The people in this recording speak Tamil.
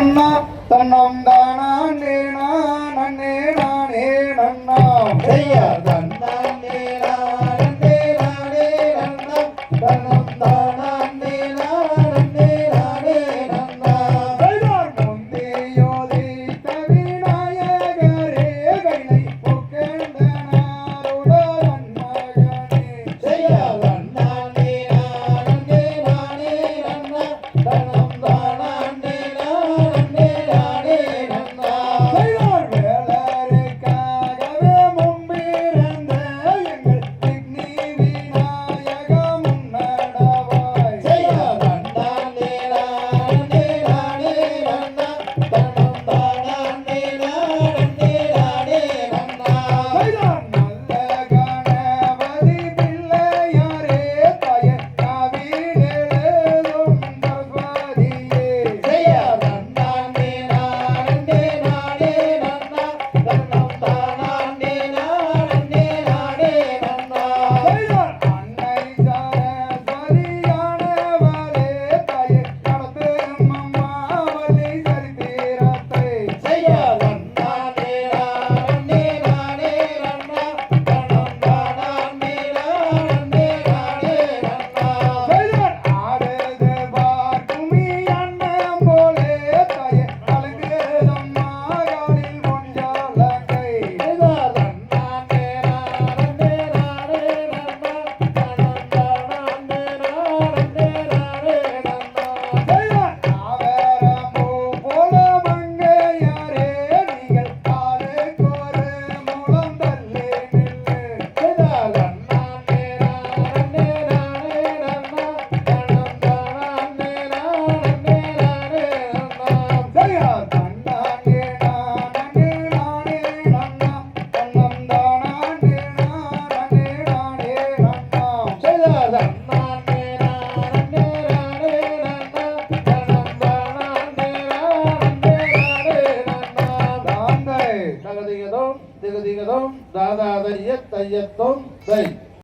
நன்னா தன்னம் தானே நானே நானே நன்னா செய்ய தன்னானே நானே நானே நன்னா தன்னம் தானே நானே நானே நன்னா முந்தியோதி தவிநாயகரே கைலை பொக்கெண்டனாரோட மகனே செய்ய தன்னானே நானே நானே நன்னா தன்னம் தானே நானே நானே நன்னா வேலருக்காகவே முன்பிருந்த எங்கள் விக்னி விநாயக முன்னடவாய் செய்ய தன்னானே நானே நானே நன்னா தன்னம் தானே நானே நானே நன்னா நல்ல கணபதி பிள்ளையாரே தாய காவிடேலும் பர்வதியே செய்ய தன்னானே நானே நானே நன்னா தன்னம் தானே நானே நானே நன்னா அன்னை சரஸ்வதியானவளே தாய நடத்து அம்மாவளி சரித்திரத்தை செய்ய தன்னானே நானே நானே நன்னா தன்னம் தானே நானே நானே நன்னா ஆடுது பார்க்குமி அண்ணன் போலே தாய அழகுதம்மா காலில் கொஞ்சாலங்கை தன்னானே நானே நானே நன்னா தன்னம் தானே நானே நானே நன்னா ஆவரம்பூ போல மங்கையாரே நீங்கள் ஆளுக்கொரு மூலம் தள்ளி நில்லு தன்னானே நானே நானே நன்னா தன்னம் தானே நானே நானே நன்னா சரியா தன்னாங்கே நானே நானே நன்னா தன்னம் தானே நானே நானே நன்னா செய்த தன்னானே நானே நானே நன்னா தன்னம் தானே நானே நானே நன்னா தாந்தை தகதிகதோம் திகதிகதோம் தாதாதரிய தையத்தோம் தை